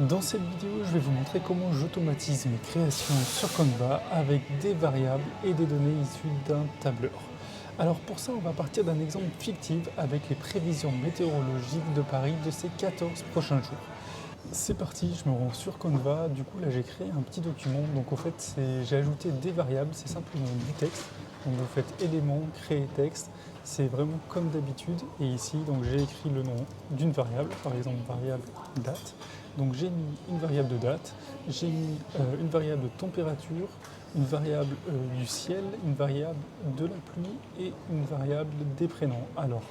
Dans cette vidéo, je vais vous montrer comment j'automatise mes créations sur Canva avec des variables et des données issues d'un tableur. Alors pour ça, on va partir d'un exemple fictif avec les prévisions météorologiques de Paris de ces 14 prochains jours. C'est parti, je me rends sur Canva. Du coup, là, j'ai créé un petit document. Donc, en fait, j'ai ajouté des variables. C'est simplement du texte. Donc, vous faites éléments, créer texte. C'est vraiment comme d'habitude. Et ici, donc, j'ai écrit le nom d'une variable, par exemple, variable date. Donc, j'ai mis une variable de date. J'ai mis une variable de température, une variable du ciel, une variable de la pluie et une variable des prénoms. Alors,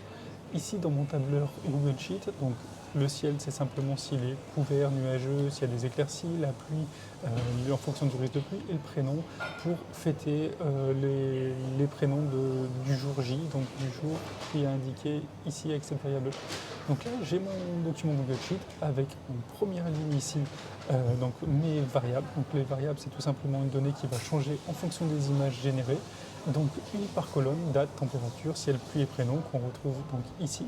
ici, dans mon tableur Google Sheet, donc le ciel, c'est simplement s'il est couvert, nuageux, s'il y a des éclaircies, la pluie, en fonction du risque de pluie, et le prénom pour fêter les prénoms du jour J, donc du jour qui est indiqué ici avec cette variable. Donc là, j'ai mon document Google Sheet avec en première ligne ici donc mes variables. Donc les variables, c'est tout simplement une donnée qui va changer en fonction des images générées. Donc une par colonne, date, température, ciel, pluie et prénom qu'on retrouve donc ici.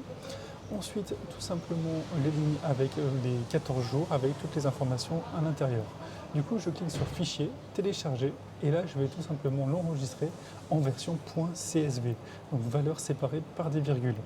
Ensuite, tout simplement les lignes avec les 14 jours, avec toutes les informations à l'intérieur. Du coup, je clique sur Fichier, Télécharger, et là, je vais tout simplement l'enregistrer en version .csv, donc valeur séparée par des virgules.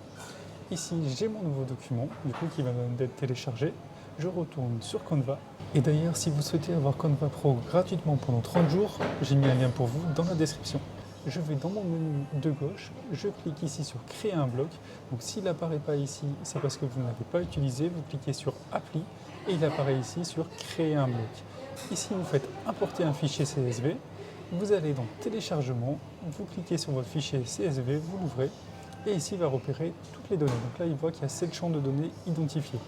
Ici, j'ai mon nouveau document, du coup, qui va d'être téléchargé. Je retourne sur Canva. Et d'ailleurs, si vous souhaitez avoir Canva Pro gratuitement pendant 30 jours, j'ai mis un lien pour vous dans la description. Je vais dans mon menu de gauche, je clique ici sur créer un bloc. Donc s'il n'apparaît pas ici, c'est parce que vous ne l'avez pas utilisé. Vous cliquez sur appli et il apparaît ici sur créer un bloc. Ici, vous faites importer un fichier CSV. Vous allez dans téléchargement, vous cliquez sur votre fichier CSV, vous l'ouvrez et ici il va repérer toutes les données. Donc là, il voit qu'il y a 7 champs de données identifiés.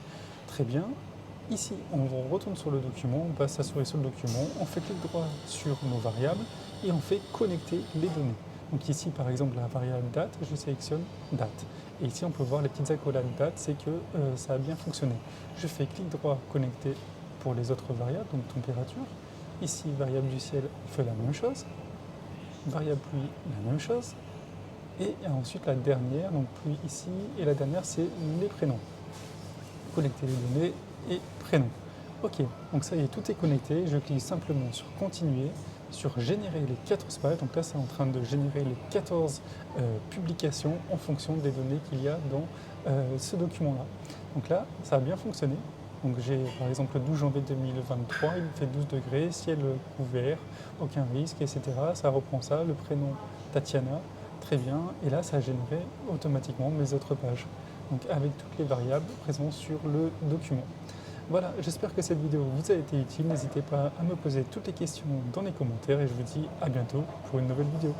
Très bien. Ici, on retourne sur le document, on passe sa souris sur le document, on fait clic droit sur nos variables et on fait connecter les données. Donc ici, par exemple, la variable date, je sélectionne date. Et ici, on peut voir les petites accolades date, c'est que ça a bien fonctionné. Je fais clic droit connecter pour les autres variables, donc température. Ici, variable du ciel, on fait la même chose. Variable pluie, la même chose. Et ensuite, la dernière, donc pluie ici, et la dernière, c'est les prénoms. Connecter les données et prénom. Ok, donc ça y est, tout est connecté. Je clique simplement sur continuer, sur générer les 14 pages. Donc là, c'est en train de générer les 14 publications en fonction des données qu'il y a dans ce document-là. Donc là, ça a bien fonctionné. Donc j'ai par exemple le 12 janvier 2023, il fait 12 degrés, ciel couvert, aucun risque, etc. Ça reprend ça, le prénom Tatiana, très bien. Et là, ça a généré automatiquement mes autres pages. Donc avec toutes les variables présentes sur le document. Voilà, j'espère que cette vidéo vous a été utile. N'hésitez pas à me poser toutes les questions dans les commentaires et je vous dis à bientôt pour une nouvelle vidéo.